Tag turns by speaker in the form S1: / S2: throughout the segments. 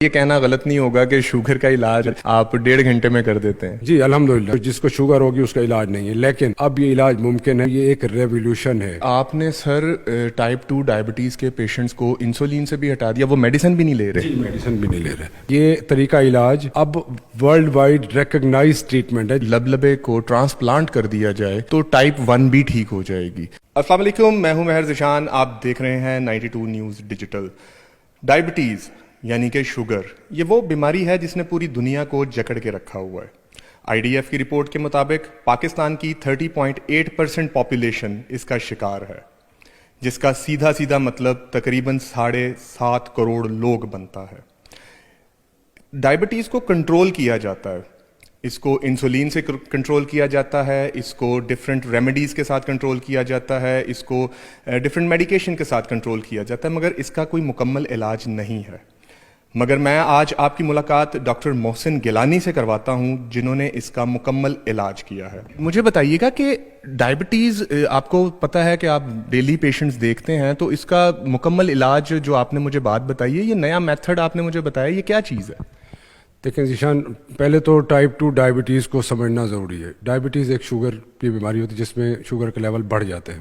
S1: یہ کہنا غلط نہیں ہوگا کہ شوگر کا علاج آپ 1.5 گھنٹے میں کر دیتے ہیں؟
S2: جی الحمدللہ، جس کو شوگر ہوگی اس کا علاج نہیں ہے، لیکن اب یہ علاج ممکن ہے، یہ ایک ریولیوشن ہے۔
S1: آپ نے سر ٹائپ 2 ڈائبٹیز کے پیشنٹس کو انسولین سے بھی ہٹا دیا، وہ میڈیسن بھی نہیں لے رہے؟
S2: جی میڈیسن بھی نہیں لے رہے۔ یہ طریقہ علاج اب ورلڈ وائڈ ریکگنائز ٹریٹمنٹ ہے۔
S1: لبلبے کو ٹرانسپلانٹ کر دیا جائے تو ٹائپ 1 بھی ٹھیک ہو جائے گی۔ السلام علیکم، میں ہوں مہر ذیشان، آپ دیکھ رہے ہیں 92 نیوز ڈیجیٹل۔ ڈائبٹیز یعنی کہ شوگر، یہ وہ بیماری ہے جس نے پوری دنیا کو جکڑ کے رکھا ہوا ہے۔ آئی ڈی ایف کی رپورٹ کے مطابق پاکستان کی 30.8% پاپولیشن اس کا شکار ہے، جس کا سیدھا سیدھا مطلب تقریباً 7.5 کروڑ لوگ بنتا ہے۔ ڈائبٹیز کو کنٹرول کیا جاتا ہے، اس کو انسولین سے کنٹرول کیا جاتا ہے، اس کو ڈفرینٹ ریمیڈیز کے ساتھ کنٹرول کیا جاتا ہے، اس کو ڈفرینٹ میڈیکیشن کے ساتھ کنٹرول کیا جاتا ہے، مگر اس کا کوئی مکمل علاج نہیں ہے۔ مگر میں آج آپ کی ملاقات ڈاکٹر محسن گیلانی سے کرواتا ہوں، جنہوں نے اس کا مکمل علاج کیا ہے۔ مجھے بتائیے گا کہ ڈائبٹیز، آپ کو پتہ ہے کہ آپ ڈیلی پیشنٹس دیکھتے ہیں، تو اس کا مکمل علاج جو آپ نے مجھے بات بتائی ہے، یہ نیا میتھڈ آپ نے مجھے بتایا، یہ کیا چیز ہے؟
S2: دیکھیں ذیشان، پہلے تو ٹائپ 2 ڈائبٹیز کو سمجھنا ضروری ہے۔ ڈائبٹیز ایک شوگر کی بیماری ہوتی ہے جس میں شوگر کے لیول بڑھ جاتے ہیں۔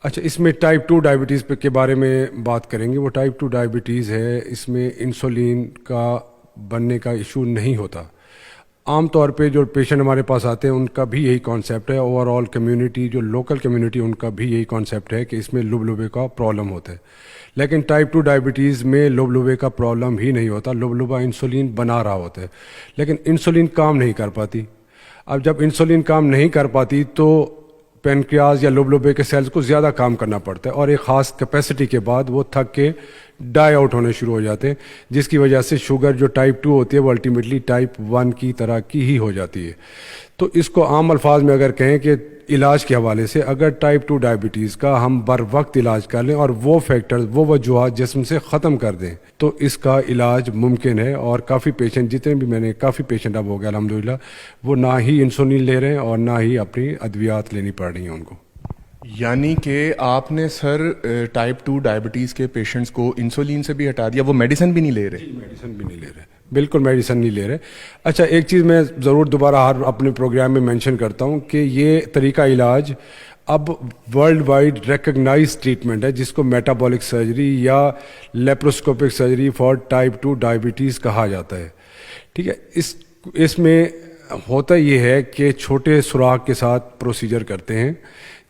S2: اچھا، اس میں ٹائپ 2 ڈائبٹیز کے بارے میں بات کریں گے۔ وہ ٹائپ 2 ڈائبٹیز ہے، اس میں انسولین کا بننے کا ایشو نہیں ہوتا۔ عام طور پہ جو پیشنٹ ہمارے پاس آتے ہیں ان کا بھی یہی کانسیپٹ ہے، اوور آل کمیونٹی، جو لوکل کمیونٹی، ان کا بھی یہی کانسیپٹ ہے کہ اس میں لبلبے کا پرابلم ہوتا ہے۔ لیکن ٹائپ 2 ڈائبٹیز میں لبلبے کا پرابلم ہی نہیں ہوتا، لبلبہ انسولین بنا رہا ہوتا ہے، لیکن انسولین کام نہیں کر پاتی۔ اب جب انسولین کام نہیں کر پاتی تو پینکریاز یا لبلبے کے سیلز کو زیادہ کام کرنا پڑتا ہے، اور ایک خاص کیپیسٹی کے بعد وہ تھک کے ڈائی آؤٹ ہونے شروع ہو جاتے ہیں، جس کی وجہ سے شوگر جو ٹائپ 2 ہوتی ہے وہ الٹیمیٹلی ٹائپ 1 کی طرح کی ہی ہو جاتی ہے۔ تو اس کو عام الفاظ میں اگر کہیں کہ علاج کے حوالے سے، اگر ٹائپ 2 ڈائبٹیز کا ہم بر وقت علاج کر لیں اور وہ فیکٹرز، وہ وجوہات جسم سے ختم کر دیں، تو اس کا علاج ممکن ہے۔ اور کافی پیشنٹ، جتنے بھی میں نے کافی پیشنٹ اب ہو گیا الحمدللہ، وہ نہ ہی انسولین لے رہے ہیں اور نہ ہی اپنی ادویات لینی پڑ رہی ہیں ان کو۔
S1: یعنی کہ آپ نے سر ٹائپ 2 ڈائبٹیز کے پیشنٹس کو انسولین سے بھی ہٹا دیا، وہ میڈیسن بھی نہیں لے رہے؟
S2: جی میڈیسن بھی نہیں لے رہے، بالکل میڈیسن نہیں لے رہے۔ اچھا، ایک چیز میں ضرور دوبارہ ہر اپنے پروگرام میں مینشن کرتا ہوں کہ یہ طریقہ علاج اب ورلڈ وائڈ ریکگنائز ٹریٹمنٹ ہے، جس کو میٹابولک سرجری یا laparoscopic surgery for type 2 diabetes کہا جاتا ہے۔ ٹھیک ہے، اس میں ہوتا یہ ہے کہ چھوٹے سوراخ کے ساتھ پروسیجر کرتے ہیں،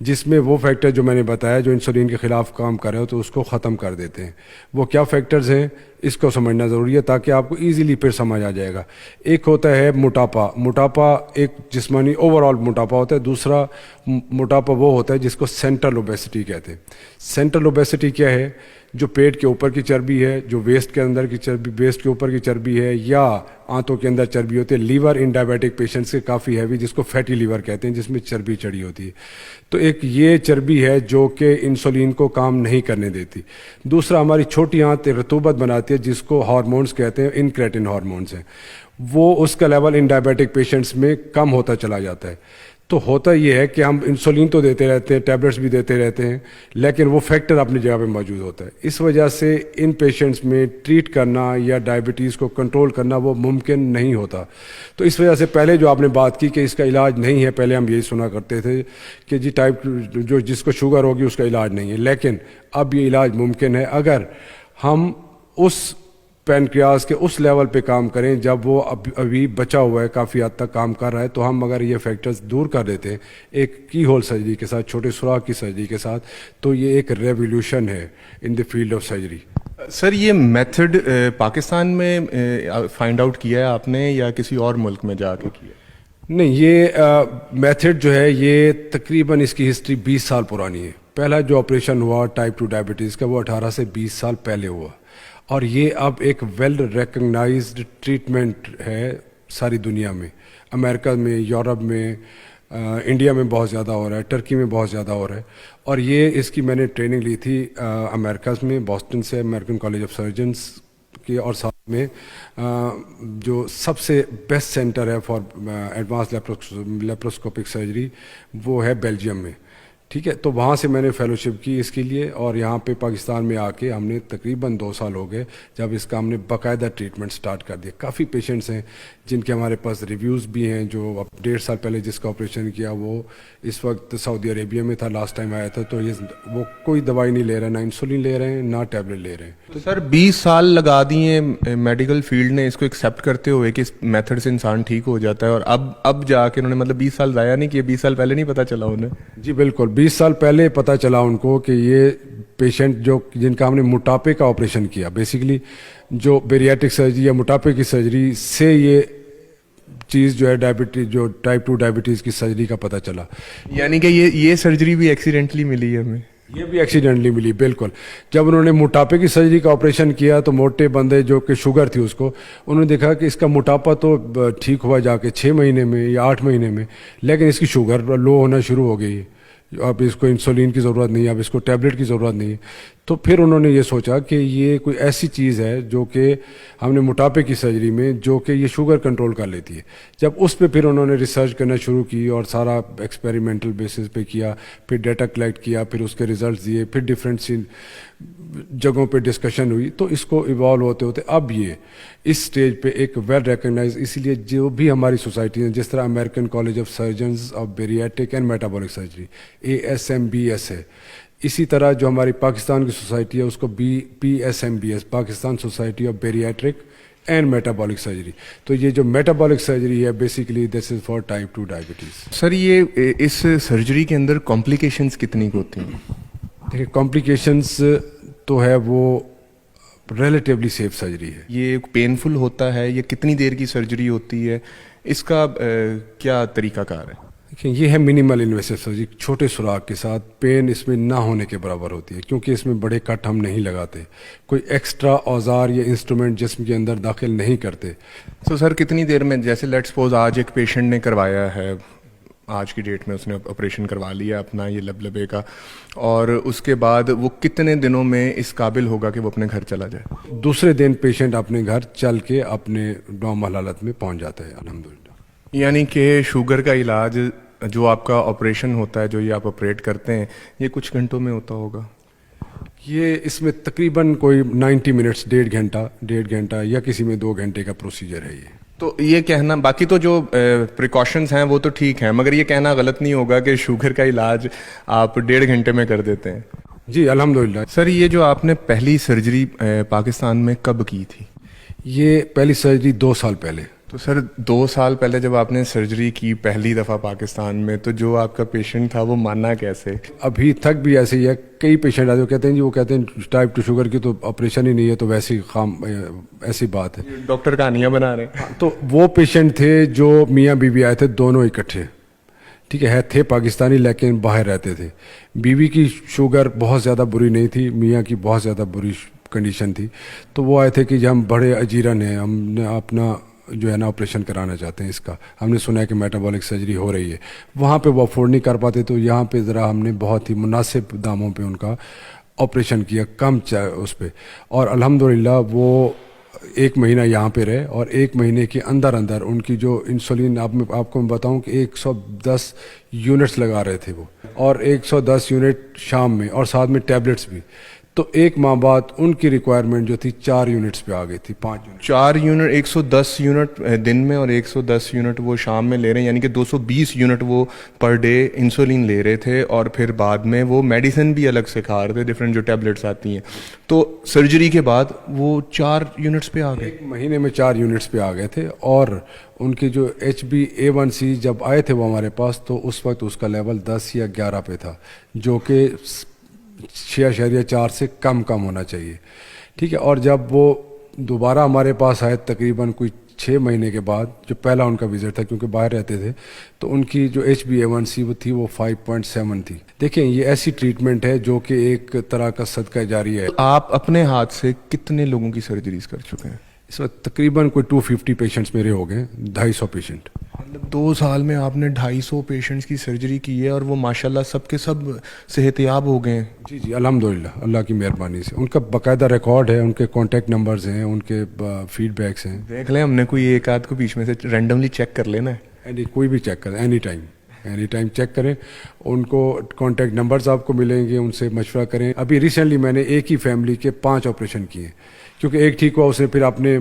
S2: جس میں وہ فیکٹر جو میں نے بتایا جو انسولین کے خلاف کام کر رہے ہو تو اس کو ختم کر دیتے ہیں۔ وہ کیا فیکٹرز ہیں اس کو سمجھنا ضروری ہے تاکہ آپ کو ایزیلی پھر سمجھ آ جائے گا۔ ایک ہوتا ہے موٹاپا، موٹاپا ایک جسمانی اوور آل موٹاپا ہوتا ہے۔ دوسرا موٹاپا وہ ہوتا ہے جس کو سینٹرل اوبیسٹی کہتے ہیں۔ سینٹرل اوبیسٹی کیا ہے؟ جو پیٹ کے اوپر کی چربی ہے، جو ویسٹ کے اندر کی چربی، ویسٹ کے اوپر کی چربی ہے، یا آنتوں کے اندر چربی ہوتی ہے۔ لیور ان ڈائبیٹک پیشنٹس کے کافی ہیوی، جس کو فیٹی لیور کہتے ہیں، جس میں چربی چڑھی ہوتی ہے۔ تو ایک یہ چربی ہے جو کہ انسولین کو کام نہیں کرنے دیتی۔ دوسرا ہماری چھوٹی آنت رطوبت بناتی ہے، جس کو ہارمونز کہتے ہیں، انکریٹن ہارمونز ہیں، وہ اس کا لیول ان ڈائبیٹک پیشنٹس میں کم ہوتا چلا جاتا ہے۔ تو ہوتا یہ ہے کہ ہم انسولین تو دیتے رہتے ہیں، ٹیبلٹس بھی دیتے رہتے ہیں، لیکن وہ فیکٹر اپنی جگہ پہ موجود ہوتا ہے۔ اس وجہ سے ان پیشنٹس میں ٹریٹ کرنا یا ڈائبٹیز کو کنٹرول کرنا وہ ممکن نہیں ہوتا۔ تو اس وجہ سے پہلے جو آپ نے بات کی کہ اس کا علاج نہیں ہے، پہلے ہم یہی سنا کرتے تھے کہ جی ٹائپ جو جس کو شوگر ہوگی اس کا علاج نہیں ہے، لیکن اب یہ علاج ممکن ہے اگر ہم اس پینکریاز کے اس لیول پہ کام کریں جب وہ ابھی بچا ہوا ہے، کافی حد تک کام کر رہا ہے۔ تو ہم اگر یہ فیکٹرز دور کر دیتے ہیں ایک کی ہول سرجری کے ساتھ، چھوٹے سوراخ کی سرجری کے ساتھ، تو یہ ایک ریولیوشن ہے ان دی فیلڈ آف سرجری۔
S1: سر یہ میتھڈ پاکستان میں فائنڈ آؤٹ کیا ہے آپ نے یا کسی اور ملک میں جا کے کیا؟
S2: نہیں، یہ میتھڈ جو ہے یہ تقریباً اس کی ہسٹری 20 سال پرانی ہے۔ پہلا جو آپریشن ہوا ٹائپ 2 ڈائبٹیز کا وہ 18 سے 20 سال پہلے ہوا، اور یہ اب ایک ویل ریکگنائزڈ ٹریٹمنٹ ہے ساری دنیا میں۔ امریکہ میں، یورپ میں، انڈیا میں بہت زیادہ ہو رہا ہے، ٹرکی میں بہت زیادہ ہو رہا ہے۔ اور یہ اس کی میں نے ٹریننگ لی تھی امریکہ میں، بoston سے، امریکن کالج آف سرجنس کی، اور ساتھ میں جو سب سے بیسٹ سینٹر ہے فار ایڈوانس لیپروسکوپک سرجری وہ ہے بیلجیم میں۔ ٹھیک ہے. تو وہاں سے میں نے فیلوشپ کی اس کے لیے, اور یہاں پہ پاکستان میں آ کے ہم نے تقریباً 2 سال ہو گئے جب اس کا ہم نے باقاعدہ ٹریٹمنٹ سٹارٹ کر دیا. کافی پیشنٹس ہیں جن کے ہمارے پاس ریویوز بھی ہیں, جو اب 1.5 سال پہلے جس کا آپریشن کیا وہ اس وقت سعودی عربیہ میں تھا, لاسٹ ٹائم آیا تھا. تو یہ وہ کوئی دوائی نہیں لے رہے, نہ انسولین لے رہے ہیں نہ ٹیبلٹ لے رہے ہیں.
S1: تو سر 20 سال لگا دیے میڈیکل فیلڈ نے اس کو ایکسیپٹ کرتے ہوئے کہ اس میتھڈ سے انسان ٹھیک ہو جاتا ہے, اور اب جا کے انہوں نے مطلب 20 سال ضائع نہیں کیے, 20 سال پہلے نہیں پتا چلا انہیں؟
S2: جی بالکل, 20 سال پہلے پتہ چلا ان کو کہ یہ پیشنٹ جو جن کا ہم نے موٹاپے کا آپریشن کیا, بیسیکلی جو بیریاٹرک سرجری یا موٹاپے کی سرجری سے یہ چیز جو ہے ڈائبٹیز, جو ٹائپ 2 ڈائبٹیز کی سرجری کا پتہ چلا.
S1: یعنی کہ یہ سرجری بھی ایکسیڈنٹلی ملی ہے ہمیں؟
S2: یہ بھی ایکسیڈنٹلی ملی, بالکل. جب انہوں نے موٹاپے کی سرجری کا آپریشن کیا تو موٹے بندے جو کہ شوگر تھی اس کو, انہوں نے دیکھا کہ اس کا موٹاپا تو ٹھیک ہوا جا کے 6 مہینے میں یا 8 مہینے میں, لیکن اس کی شوگر لو ہونا شروع ہو گئی. اب اس کو انسولین کی ضرورت نہیں ہے, اب اس کو ٹیبلٹ کی ضرورت نہیں ہے. تو پھر انہوں نے یہ سوچا کہ یہ کوئی ایسی چیز ہے جو کہ ہم نے موٹاپے کی سرجری میں جو کہ یہ شوگر کنٹرول کر لیتی ہے. جب اس پہ پھر انہوں نے ریسرچ کرنا شروع کی اور سارا ایکسپیریمنٹل بیسس پہ کیا, پھر ڈیٹا کلیکٹ کیا, پھر اس کے ریزلٹس دیے, پھر ڈفرینٹ جگہوں پہ ڈسکشن ہوئی, تو اس کو ایوالو ہوتے ہوتے اب یہ اس سٹیج پہ ایک ویل ریکگنائز. اسی لیے جو بھی ہماری سوسائٹی ہیں, جس طرح American College of Surgeons of Bariatric and Metabolic Surgery ASMBS ہے, اسی طرح جو ہماری پاکستان کی سوسائٹی ہے اس کو PSMBS, Pakistan Society of Bariatric and Metabolic Surgery. تو یہ جو میٹابولک سرجری ہے basically this is for type 2 diabetes.
S1: Sir یہ اس سرجری کے اندر کمپلیکیشنز کتنی ہوتی ہیں؟
S2: دیکھیں کمپلیکیشنز تو ہے وہ ریلیٹیولی سیف سرجری ہے.
S1: یہ پینفل ہوتا ہے, یہ کتنی دیر کی سرجری ہوتی ہے, اس کا کیا طریقہ کار ہے؟
S2: دیکھیں یہ ہے منیمل انویسو سرجری, چھوٹے سوراخ کے ساتھ, پین اس میں نہ ہونے کے برابر ہوتی ہے کیونکہ اس میں بڑے کٹ ہم نہیں لگاتے, کوئی ایکسٹرا اوزار یا انسٹرومنٹ جسم کے اندر داخل نہیں کرتے.
S1: تو سر کتنی دیر میں, جیسے لیٹ سپوز آج ایک پیشنٹ نے کروایا ہے, آج کی ڈیٹ میں اس نے آپریشن کروا لیا اپنا یہ لبے کا, اور اس کے بعد وہ کتنے دنوں میں اس قابل ہوگا کہ وہ اپنے گھر چلا جائے؟
S2: دوسرے دن پیشنٹ اپنے گھر چل کے اپنے نارمل حالت میں پہنچ جاتا ہے الحمدللہ.
S1: یعنی کہ شوگر کا علاج جو آپ کا آپریشن ہوتا ہے, جو یہ آپ آپریٹ کرتے ہیں, یہ کچھ گھنٹوں میں ہوتا ہوگا؟
S2: یہ اس میں تقریباً کوئی 90 منٹس, 1.5 گھنٹہ یا کسی میں 2 گھنٹے کا پروسیجر ہے یہ.
S1: تو یہ کہنا, باقی تو جو پریکاشنز ہیں وہ تو ٹھیک ہیں, مگر یہ کہنا غلط نہیں ہوگا کہ شوگر کا علاج آپ 1.5 گھنٹے میں کر دیتے ہیں؟
S2: جی الحمدللہ.
S1: سر یہ جو آپ نے پہلی سرجری پاکستان میں کب کی تھی؟
S2: یہ پہلی سرجری 2 سال پہلے.
S1: تو سر 2 سال پہلے جب آپ نے سرجری کی پہلی دفعہ پاکستان میں, تو جو آپ کا پیشنٹ تھا وہ ماننا کیسے؟
S2: ابھی تک بھی ایسے ہی ہے. کئی پیشنٹ آتے ہیں کہتے ہیں جی, وہ کہتے ہیں ٹائپ 2 شوگر کی تو آپریشن ہی نہیں ہے, تو ویسی ایسی بات ہے,
S1: ڈاکٹر کہانیاں بنا رہے ہیں.
S2: تو وہ پیشنٹ تھے جو میاں بیوی آئے تھے دونوں اکٹھے, ٹھیک ہے, تھے پاکستانی لیکن باہر رہتے تھے. بیوی کی شوگر بہت زیادہ بری نہیں تھی, میاں کی بہت زیادہ بری کنڈیشن تھی. تو وہ آئے تھے کہ ہم بڑے اجیرن ہیں, ہم نے اپنا جو ہے نا آپریشن کرانا چاہتے ہیں اس کا, ہم نے سنا ہے کہ میٹابولک سرجری ہو رہی ہے. وہاں پہ وہ افورڈ نہیں کر پاتے, تو یہاں پہ ذرا ہم نے بہت ہی مناسب داموں پہ ان کا آپریشن کیا, کم اس پہ, اور الحمدللہ وہ 1 مہینہ یہاں پہ رہے, اور 1 مہینے کے اندر ان کی جو انسولین, آپ کو میں بتاؤں کہ 110 یونٹس لگا رہے تھے وہ, اور 110 یونٹ شام میں, اور ساتھ میں ٹیبلٹس بھی. تو 1 ماہ بعد ان کی ریکوائرمنٹ جو تھی 4 یونٹس پہ آ گئی تھی, 5 یونٹ.
S1: 4 یونٹ, 110 یونٹ دن میں اور 110 یونٹ وہ شام میں لے رہے ہیں, یعنی کہ 220 یونٹ وہ پر ڈے انسولین لے رہے تھے, اور پھر بعد میں وہ میڈیسن بھی الگ سے کھا رہے تھے, ڈفرینٹ جو ٹیبلٹس آتی ہیں. تو سرجری کے بعد وہ 4 یونٹس پہ آ گئے,
S2: 1 مہینے میں 4 یونٹس پہ آ گئے تھے. اور ان کے جو HbA1c جب آئے تھے وہ ہمارے پاس, تو اس وقت اس کا لیول 10 یا 11 پہ تھا, جو کہ 6.4 سے کم ہونا چاہیے, ٹھیک ہے. اور جب وہ دوبارہ ہمارے پاس آئے تقریباً کوئی 6 مہینے کے بعد, جو پہلا ان کا وزٹ تھا کیونکہ باہر رہتے تھے, تو ان کی جو HbA1c وہ تھی وہ 5.7 تھی. دیکھیں یہ ایسی ٹریٹمنٹ ہے جو کہ ایک طرح کا صدقہ جاریہ ہے.
S1: آپ اپنے ہاتھ سے کتنے لوگوں کی سرجریز کر چکے ہیں؟
S2: اس وقت تقریباً کوئی 250 پیشنٹس میرے ہو گئے, 250 پیشنٹ.
S1: مطلب 2 سال میں آپ نے 250 پیشنٹس کی سرجری کی ہے, اور وہ ماشاءاللہ سب کے سب صحت یاب ہو گئے ہیں.
S2: جی جی الحمدللہ, اللہ کی مہربانی سے. ان کا باقاعدہ ریکارڈ ہے, ان کے کانٹیکٹ نمبرز ہیں, ان کے فیڈ بیکس ہیں.
S1: دیکھ لیں, ہم نے کوئی ایک آدھ کو بیچ میں سے رینڈملی چیک کر لینا ہے.
S2: کوئی بھی چیک کریں any time. Any time check کریں. ان کو کانٹیکٹ نمبرز آپ کو ملیں گے, ان سے مشورہ کریں. ابھی ریسنٹلی میں نے ایک ہی فیملی کے 5 آپریشن کیے, کیونکہ ایک ٹھیک ہوا اس نے پھر اپنے